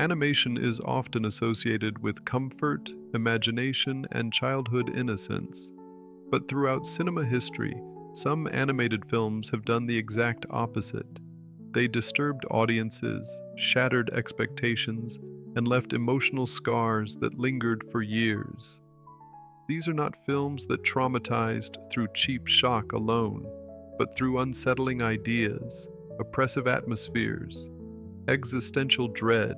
Animation is often associated with comfort, imagination, and childhood innocence. But throughout cinema history, some animated films have done the exact opposite. They disturbed audiences, shattered expectations, and left emotional scars that lingered for years. These are not films that traumatized through cheap shock alone, but through unsettling ideas, oppressive atmospheres, existential dread,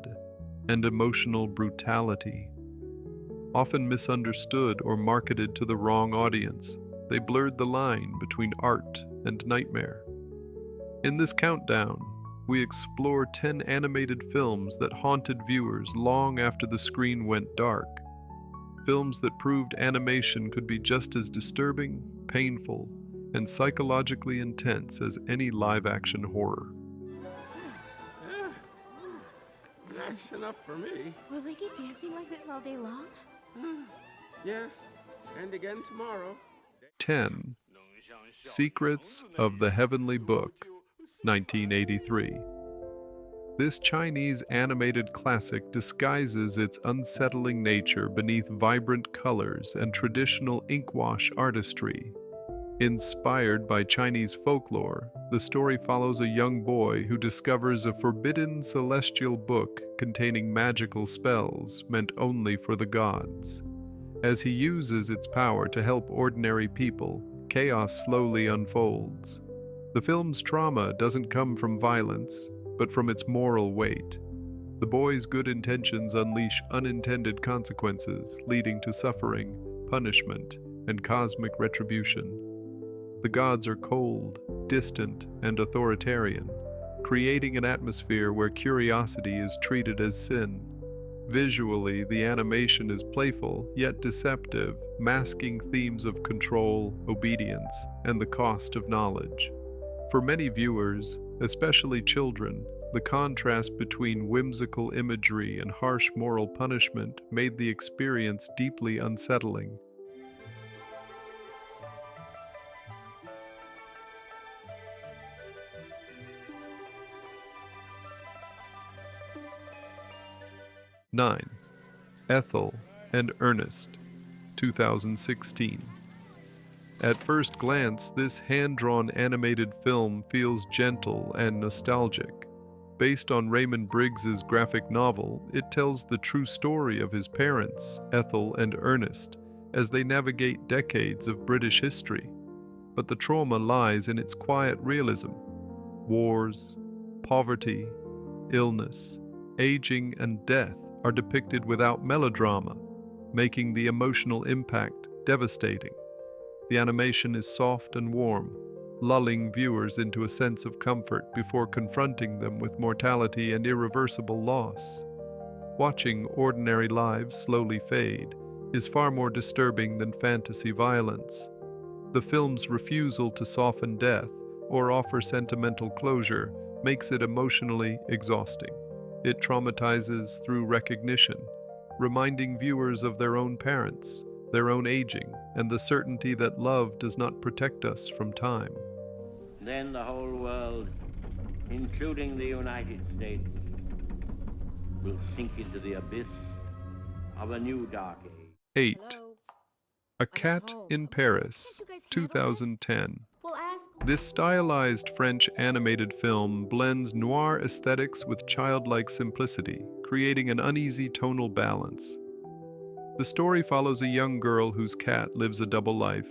and emotional brutality. Often misunderstood or marketed to the wrong audience, they blurred the line between art and nightmare. In this countdown, we explore 10 animated films that haunted viewers long after the screen went dark. Films that proved animation could be just as disturbing, painful, and psychologically intense as any live-action horror. That's enough for me. Will they keep dancing like this all day long? Yes, and again tomorrow. 10. Secrets of the Heavenly Book, 1983. This Chinese animated classic disguises its unsettling nature beneath vibrant colors and traditional inkwash artistry. Inspired by Chinese folklore, the story follows a young boy who discovers a forbidden celestial book containing magical spells meant only for the gods. As he uses its power to help ordinary people, chaos slowly unfolds. The film's trauma doesn't come from violence, but from its moral weight. The boy's good intentions unleash unintended consequences, leading to suffering, punishment, and cosmic retribution. The gods are cold, distant, and authoritarian, creating an atmosphere where curiosity is treated as sin. Visually, the animation is playful yet deceptive, masking themes of control, obedience, and the cost of knowledge. For many viewers, especially children, the contrast between whimsical imagery and harsh moral punishment made the experience deeply unsettling. Nine. Ethel and Ernest, 2016. At first glance, this hand-drawn animated film feels gentle and nostalgic. Based on Raymond Briggs's graphic novel, it tells the true story of his parents, Ethel and Ernest, as they navigate decades of British history. But the trauma lies in its quiet realism. Wars, poverty, illness, aging, and death are depicted without melodrama, making the emotional impact devastating. The animation is soft and warm, lulling viewers into a sense of comfort before confronting them with mortality and irreversible loss. Watching ordinary lives slowly fade is far more disturbing than fantasy violence. The film's refusal to soften death or offer sentimental closure makes it emotionally exhausting. It traumatizes through recognition, reminding viewers of their own parents, their own aging, and the certainty that love does not protect us from time. Then the whole world, including the United States, will sink into the abyss of a new dark age. 8. Hello? A Cat in Paris, 2010. We'll ask. This stylized French animated film blends noir aesthetics with childlike simplicity, creating an uneasy tonal balance. The story follows a young girl whose cat lives a double life,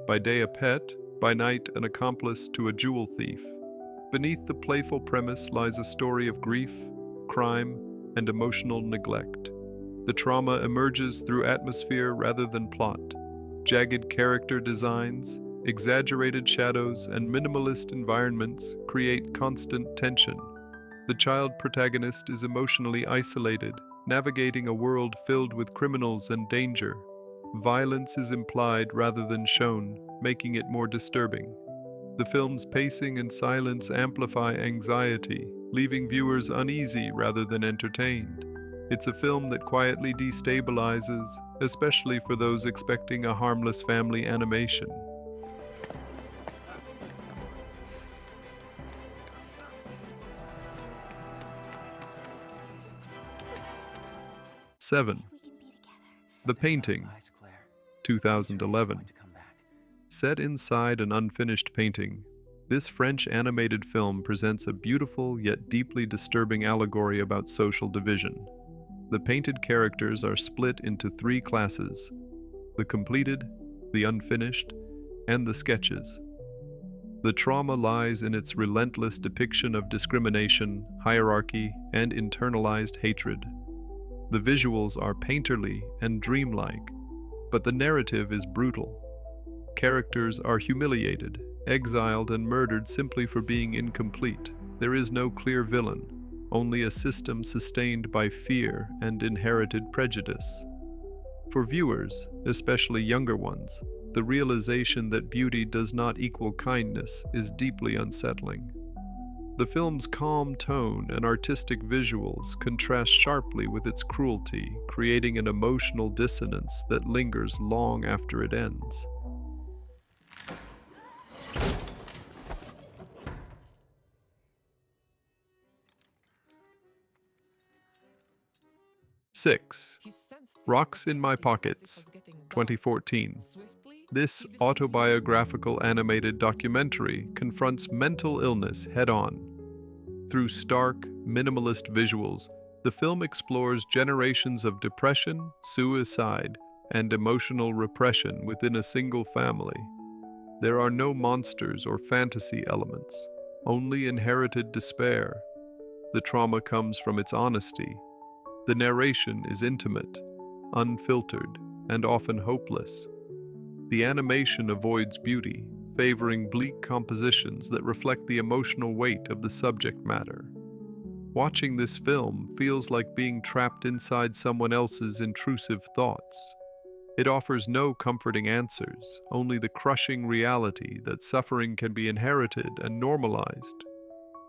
by day a pet, by night an accomplice to a jewel thief. Beneath the playful premise lies a story of grief, crime, and emotional neglect. The trauma emerges through atmosphere rather than plot. Jagged character designs, exaggerated shadows, and minimalist environments create constant tension. The child protagonist is emotionally isolated, navigating a world filled with criminals and danger. Violence is implied rather than shown, making it more disturbing. The film's pacing and silence amplify anxiety, leaving viewers uneasy rather than entertained. It's a film that quietly destabilizes, especially for those expecting a harmless family animation. 7. We can be together. The Painting, Eyes, Claire. 2011. Going to come back. Set inside an unfinished painting, this French animated film presents a beautiful yet deeply disturbing allegory about social division. The painted characters are split into three classes: the completed, the unfinished, and the sketches. The trauma lies in its relentless depiction of discrimination, hierarchy, and internalized hatred. The visuals are painterly and dreamlike, but the narrative is brutal. Characters are humiliated, exiled, and murdered simply for being incomplete. There is no clear villain, only a system sustained by fear and inherited prejudice. For viewers, especially younger ones, the realization that beauty does not equal kindness is deeply unsettling. The film's calm tone and artistic visuals contrast sharply with its cruelty, creating an emotional dissonance that lingers long after it ends. 6. Rocks in My Pockets, 2014. This autobiographical animated documentary confronts mental illness head-on. Through stark, minimalist visuals, the film explores generations of depression, suicide, and emotional repression within a single family. There are no monsters or fantasy elements, only inherited despair. The trauma comes from its honesty. The narration is intimate, unfiltered, and often hopeless. The animation avoids beauty, favoring bleak compositions that reflect the emotional weight of the subject matter. Watching this film feels like being trapped inside someone else's intrusive thoughts. It offers no comforting answers, only the crushing reality that suffering can be inherited and normalized.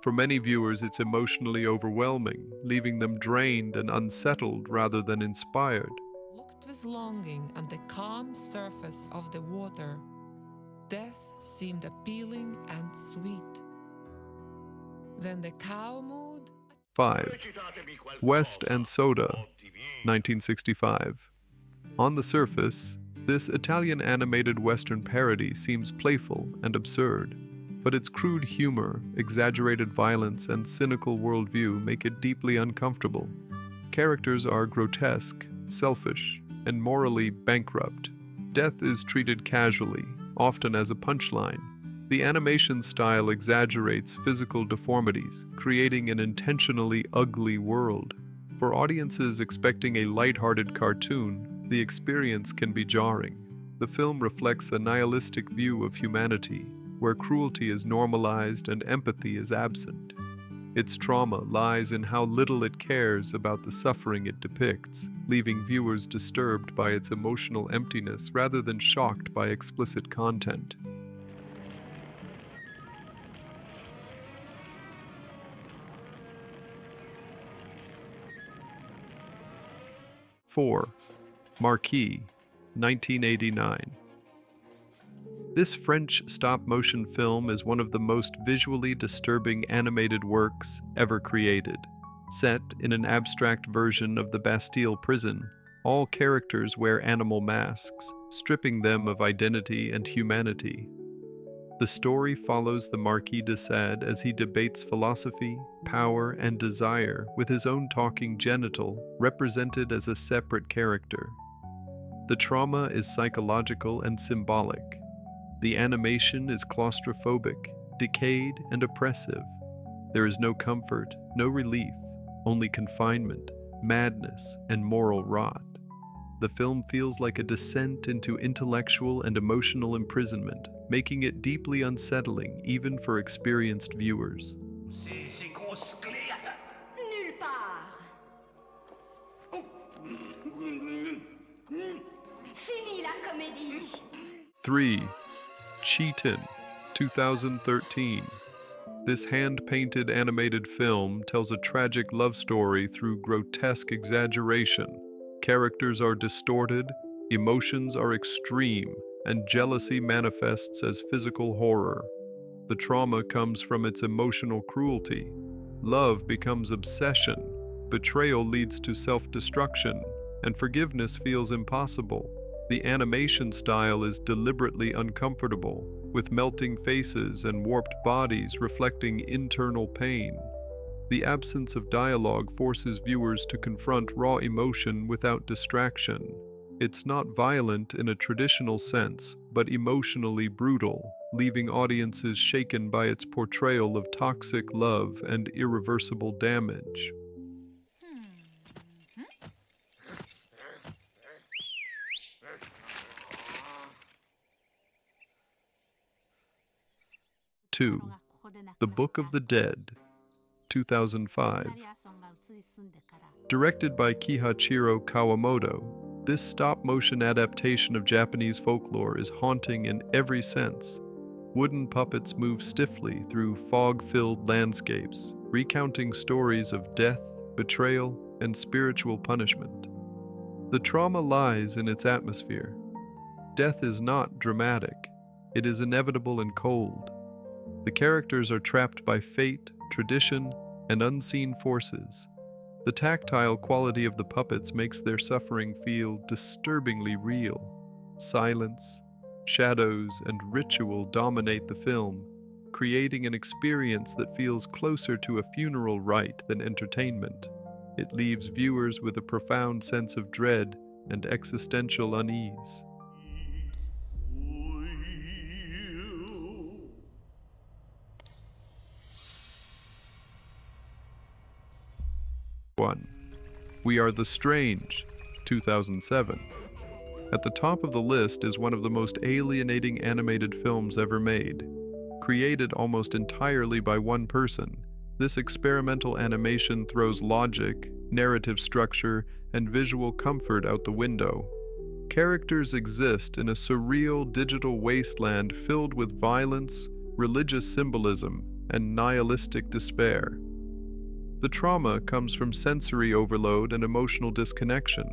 For many viewers, it's emotionally overwhelming, leaving them drained and unsettled rather than inspired. Looked with longing on the calm surface of the water. Death seemed appealing and sweet. Then the cow mooed. 5. West and Soda, 1965. On the surface, this Italian animated Western parody seems playful and absurd, but its crude humor, exaggerated violence, and cynical worldview make it deeply uncomfortable. Characters are grotesque, selfish, and morally bankrupt. Death is treated casually, often as a punchline. The animation style exaggerates physical deformities, creating an intentionally ugly world. For audiences expecting a lighthearted cartoon, the experience can be jarring. The film reflects a nihilistic view of humanity, where cruelty is normalized and empathy is absent. Its trauma lies in how little it cares about the suffering it depicts, leaving viewers disturbed by its emotional emptiness rather than shocked by explicit content. (4) Marquis, 1989. This French stop-motion film is one of the most visually disturbing animated works ever created. Set in an abstract version of the Bastille prison, all characters wear animal masks, stripping them of identity and humanity. The story follows the Marquis de Sade as he debates philosophy, power, and desire with his own talking genital, represented as a separate character. The trauma is psychological and symbolic. The animation is claustrophobic, decayed, and oppressive. There is no comfort, no relief, only confinement, madness, and moral rot. The film feels like a descent into intellectual and emotional imprisonment, making it deeply unsettling even for experienced viewers. Ces grosses clés. Nulle part. Fini la comédie. 3. Cheatin, 2013. This hand-painted animated film tells a tragic love story through grotesque exaggeration. Characters are distorted, emotions are extreme, and jealousy manifests as physical horror. The trauma comes from its emotional cruelty. Love becomes obsession. Betrayal leads to self-destruction, and forgiveness feels impossible. The animation style is deliberately uncomfortable, with melting faces and warped bodies reflecting internal pain. The absence of dialogue forces viewers to confront raw emotion without distraction. It's not violent in a traditional sense, but emotionally brutal, leaving audiences shaken by its portrayal of toxic love and irreversible damage. 2. The Book of the Dead, 2005. Directed by Kihachiro Kawamoto, this stop-motion adaptation of Japanese folklore is haunting in every sense. Wooden puppets move stiffly through fog-filled landscapes, recounting stories of death, betrayal, and spiritual punishment. The trauma lies in its atmosphere. Death is not dramatic. It is inevitable and cold. The characters are trapped by fate, tradition, and unseen forces. The tactile quality of the puppets makes their suffering feel disturbingly real. Silence, shadows, and ritual dominate the film, creating an experience that feels closer to a funeral rite than entertainment. It leaves viewers with a profound sense of dread and existential unease. One. We Are the Strange, 2007. At the top of the list is one of the most alienating animated films ever made. Created almost entirely by one person, this experimental animation throws logic, narrative structure, and visual comfort out the window. Characters exist in a surreal digital wasteland filled with violence, religious symbolism, and nihilistic despair. The trauma comes from sensory overload and emotional disconnection.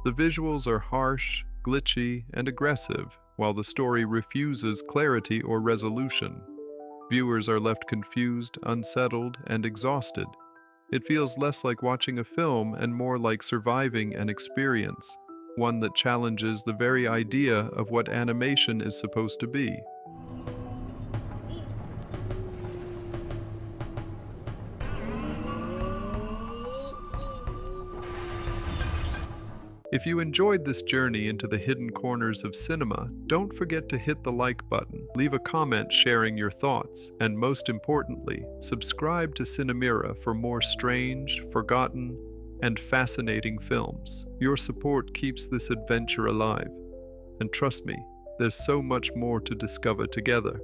The visuals are harsh, glitchy, and aggressive, while the story refuses clarity or resolution. Viewers are left confused, unsettled, and exhausted. It feels less like watching a film and more like surviving an experience, one that challenges the very idea of what animation is supposed to be. If you enjoyed this journey into the hidden corners of cinema, don't forget to hit the like button, leave a comment sharing your thoughts, and most importantly, subscribe to Cinemira for more strange, forgotten, and fascinating films. Your support keeps this adventure alive. And trust me, there's so much more to discover together.